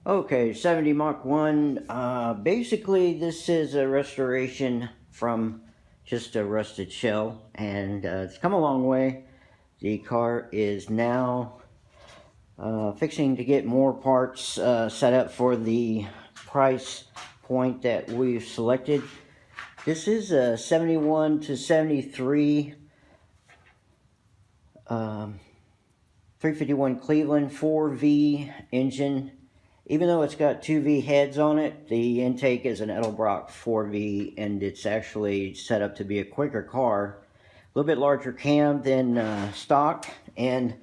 Okay, 70 Mach 1. Basically, this is a restoration from just a rusted shell, and it's come a long way. The car is now fixing to get more parts set up for the price point that we've selected. This is a 71 to 73 351 Cleveland 4V engine. Even though it's got 2V heads on it, the intake is an Edelbrock 4V, and it's actually set up to be a quicker car. A little bit larger cam than stock, and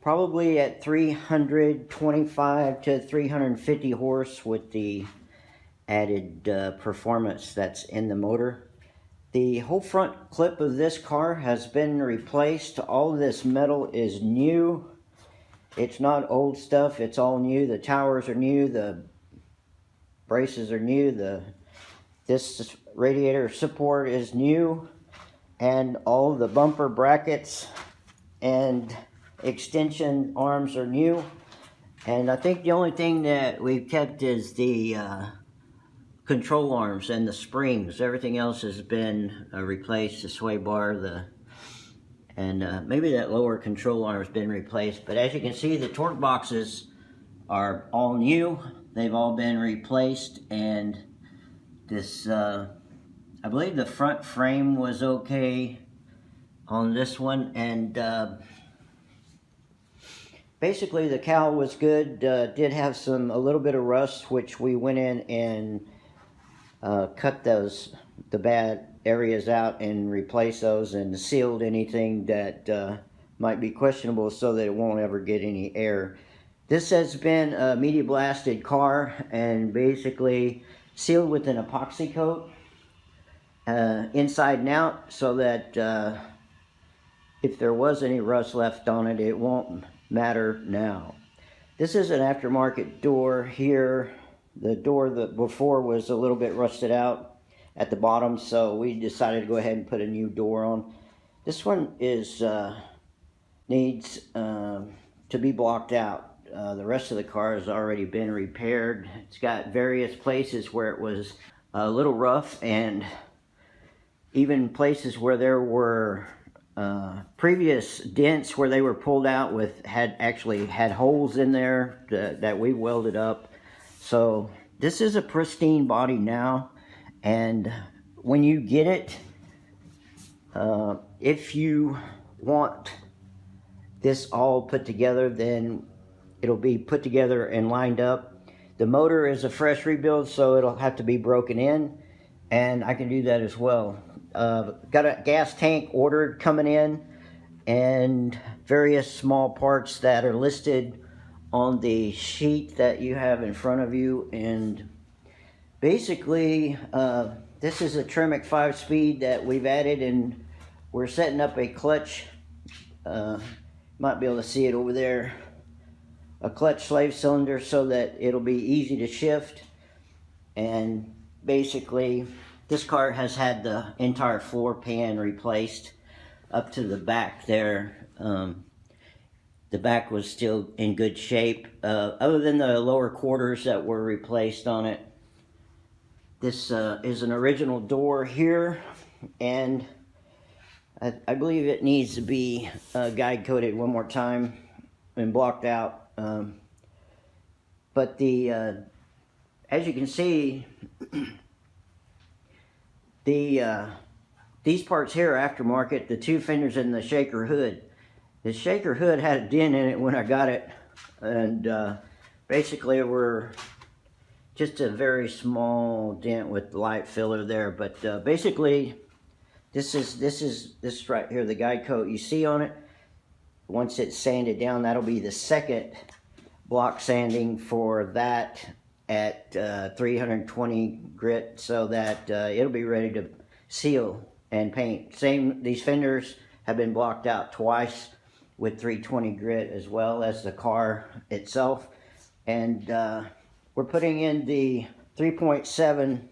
probably at 325 to 350 horse with the added performance that's in the motor. The whole front clip of this car has been replaced. All of this metal is new. It's not old stuff, it's all new. The towers are new, the braces are new, this radiator support is new, and all the bumper brackets and extension arms are new. And I think the only thing that we've kept is the control arms and the springs. Everything else has been replaced, the sway bar, and maybe that lower control arm has been replaced. But as you can see, the torque boxes are all new. They've all been replaced, and this, I believe the front frame was okay on this one, and basically the cowl was good. Did have a little bit of rust, which we went in and cut the bad areas out and replace those, and sealed anything that might be questionable so that it won't ever get any air. This has been a media blasted car and basically sealed with an epoxy coat inside and out, so that if there was any rust left on it, it won't matter now. This is an aftermarket door here. The door that before was a little bit rusted out at the bottom, so we decided to go ahead and put a new door on. This one is needs to be blocked out. The rest of the car has already been repaired. It's got various places where it was a little rough, and even places where there were previous dents where they were pulled out actually had holes in there that we welded up. So this is a pristine body now. And when you get it, if you want this all put together, then it'll be put together and lined up. The motor is a fresh rebuild, so it'll have to be broken in, and I can do that as well. Got a gas tank ordered coming in, and various small parts that are listed on the sheet that you have in front of you. And basically, this is a Tremec 5-speed that we've added, and we're setting up a clutch. Might be able to see it over there. A clutch slave cylinder so that it'll be easy to shift. And basically, this car has had the entire floor pan replaced up to the back there. The back was still in good shape, other than the lower quarters that were replaced on it. This is an original door here, and I believe it needs to be guide coated one more time and blocked out. But as you can see, these parts here are aftermarket. The two fenders and the shaker hood. The shaker hood had a dent in it when I got it, and basically we're just a very small dent with light filler there. But basically, this is right here, the guide coat you see on it. Once it's sanded down, that'll be the second block sanding for that at 320 grit so that it'll be ready to seal and paint. These fenders have been blocked out twice with 320 grit as well as the car itself. And we're putting in the 3.7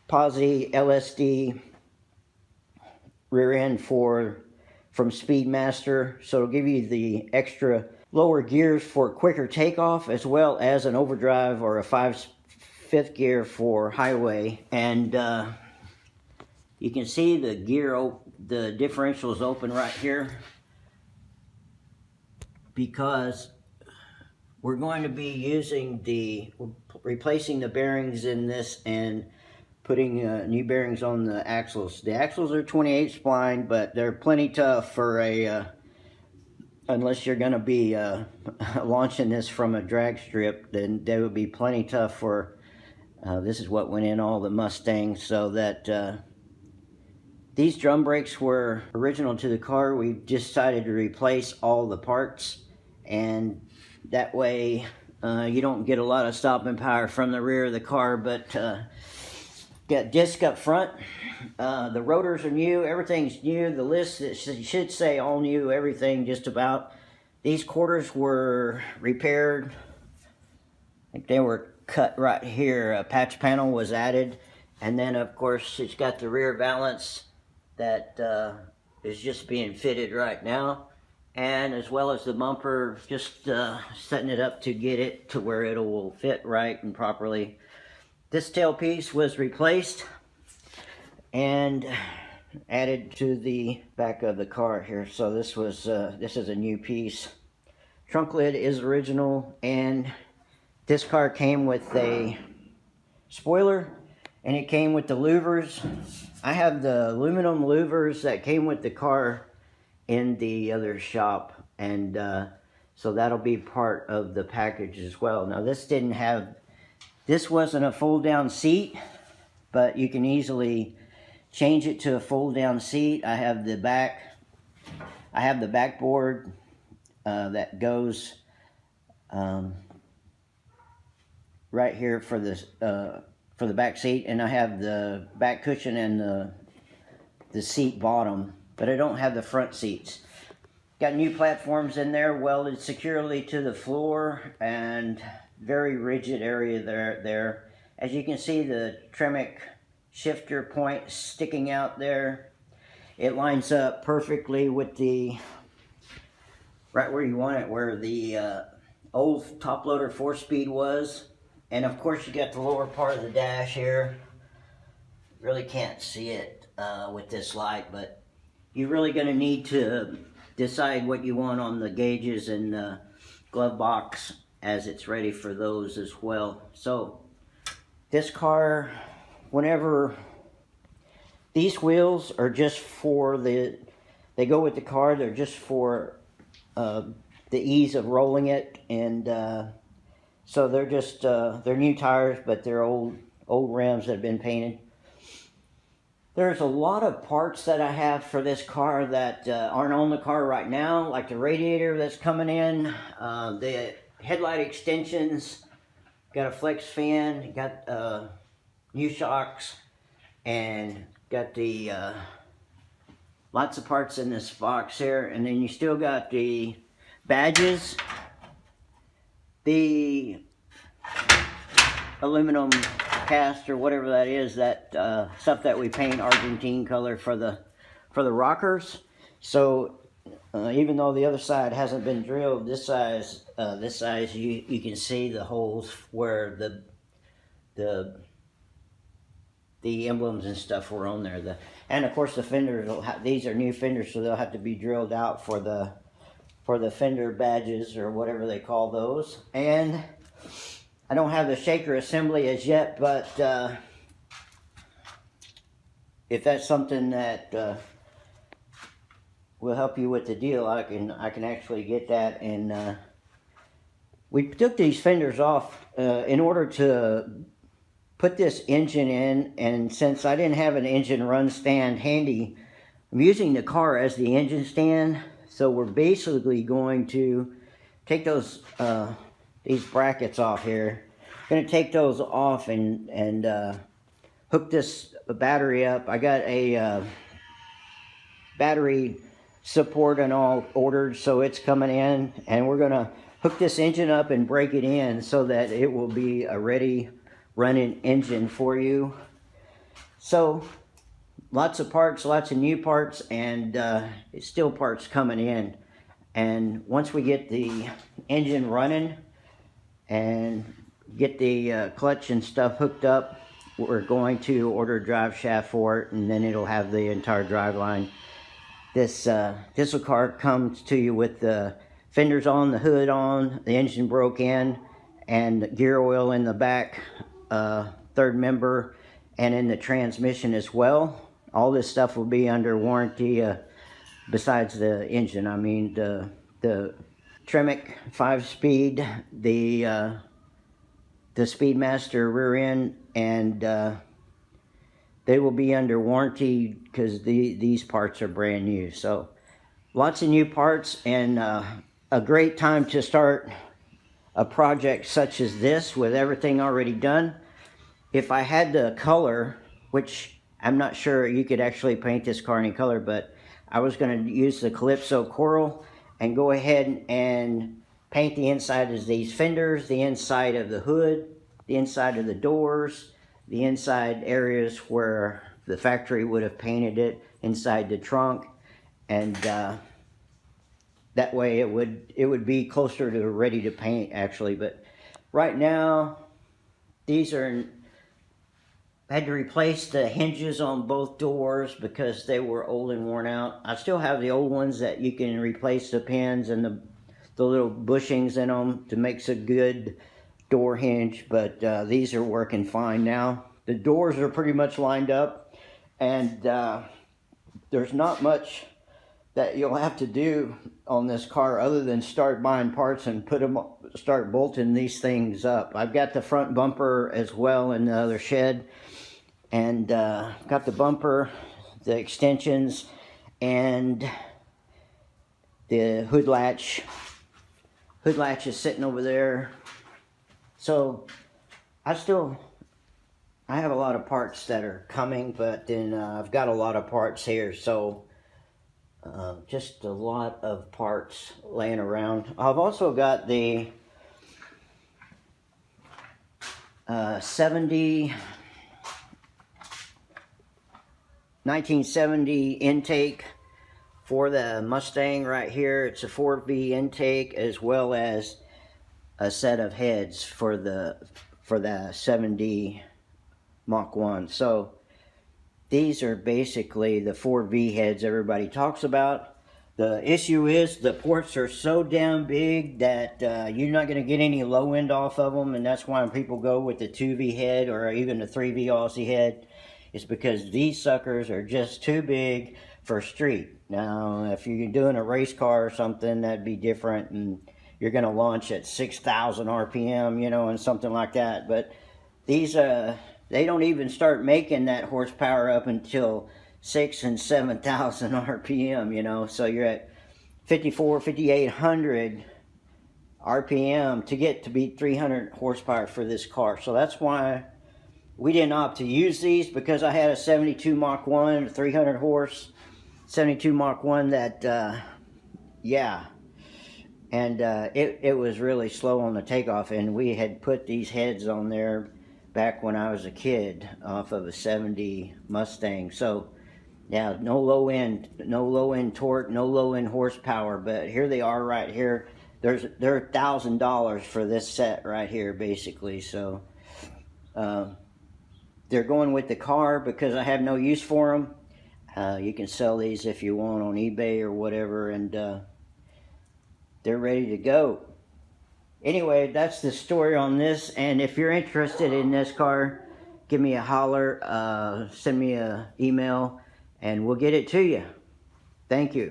Posi LSD rear end from Speedmaster, so it'll give you the extra lower gears for quicker takeoff, as well as an overdrive or a 5/5 gear for highway. And you can see the the differential is open right here because we're going to be replacing the bearings in this and putting new bearings on the axles. The axles are 28 spline, but they're plenty tough for unless you're going to be launching this from a drag strip, then they would be plenty tough for, this is what went in all the Mustangs, so that these drum brakes were original to the car. We decided to replace all the parts, and that way you don't get a lot of stopping power from the rear of the car, but got disc up front. The rotors are new. Everything's new. The list should say all new, everything just about. These quarters were repaired. I think they were cut right here. A patch panel was added. And then, of course, it's got the rear valance that is just being fitted right now. And as well as the bumper, just setting it up to get it to where it will fit right and properly. This tailpiece was replaced and added to the back of the car here. So this is a new piece. Trunk lid is original, and this car came with a spoiler, and it came with the louvers. I have the aluminum louvers that came with the car in the other shop, and so that'll be part of the package as well. Now this wasn't a fold down seat, but you can easily change it to a fold down seat. I have the backboard that goes right here for the back seat, and I have the back cushion and the seat bottom, but I don't have the front seats. Got new platforms in there welded securely to the floor, and very rigid area there. As you can see, the Tremec shifter point sticking out there. It lines up perfectly with right where you want it, where the old top loader 4-speed was. And of course you got the lower part of the dash here. Really can't see it with this light, but you're really going to need to decide what you want on the gauges and the glove box as it's ready for those as well. So this car, these wheels are just for they go with the car. They're just for the ease of rolling it, and so they're just they're new tires, but they're old rims that have been painted. There's a lot of parts that I have for this car that aren't on the car right now, like the radiator that's coming in, the headlight extensions, got a flex fan, got new shocks, and got the lots of parts in this box here. And then you still got the badges, the aluminum cast or whatever that is, that stuff that we paint Argentine color for the rockers. So even though the other side hasn't been drilled, this size you can see the holes where the emblems and stuff were on there. And of course the fenders, these are new fenders, so they'll have to be drilled out for the fender badges or whatever they call those. And I don't have the shaker assembly as yet, but if that's something that will help you with the deal, I can actually get that. And we took these fenders off in order to put this engine in, and since I didn't have an engine run stand handy, I'm using the car as the engine stand. So we're basically going to take these brackets off here, Gonna take those off and hook this battery up. I got a battery support and all ordered, so it's coming in, and we're gonna hook this engine up and break it in so that it will be a ready running engine for you. So lots of parts, lots of new parts, and still parts coming in. And once we get the engine running and get the clutch and stuff hooked up, we're going to order a drive shaft for it, and then it'll have the entire drive line. This car comes to you with the fenders on, the hood on, the engine broke in, and gear oil in the back, third member, and in the transmission as well. All this stuff will be under warranty, besides the engine. I mean, the Tremec 5-speed, the Speedmaster rear end, and they will be under warranty because these parts are brand new. So lots of new parts, and a great time to start a project such as this with everything already done. If I had the color, which I'm not sure you could actually paint this car any color, but I was going to use the Calypso Coral and go ahead and paint the inside of these fenders, the inside of the hood, the inside of the doors, the inside areas where the factory would have painted it, inside the trunk, and that way it would be closer to ready to paint actually. But right now, these are, I had to replace the hinges on both doors because they were old and worn out. I still have the old ones that you can replace the pins and the little bushings in them to make a good door hinge, but these are working fine now. The doors are pretty much lined up, and there's not much that you'll have to do on this car other than start buying parts and start bolting these things up. I've got the front bumper as well in the other shed, and got the bumper, the extensions, and the hood latch. Hood latch is sitting over there. So I have a lot of parts that are coming, but then I've got a lot of parts here, so just a lot of parts laying around. I've also got the 1970 intake for the Mustang right here. It's a 4V intake, as well as a set of heads for the 70 Mach 1. So these are basically the 4V heads everybody talks about. The issue is the ports are so damn big that you're not going to get any low end off of them, and that's why people go with the 2V head or even the 3V Aussie head. It's because these suckers are just too big for street. Now, if you're doing a race car or something, that'd be different, and you're going to launch at 6,000 RPM, you know, and something like that. But these, they don't even start making that horsepower up until 6,000 and 7,000 RPM, you know. So you're at 5,800 RPM to get to be 300 horsepower for this car. So that's why we didn't opt to use these, because I had a 72 Mach 1, 300 horse, 72 Mach 1 that, yeah. And it was really slow on the takeoff, and we had put these heads on there back when I was a kid off of a 70 Mustang. So yeah, no low end torque, no low end horsepower, but here they are right here. They're $1,000 for this set right here, basically. So they're going with the car because I have no use for them. You can sell these if you want on eBay or whatever, and they're ready to go. Anyway, that's the story on this, and if you're interested in this car, give me a holler, send me an email, and we'll get it to you. Thank you.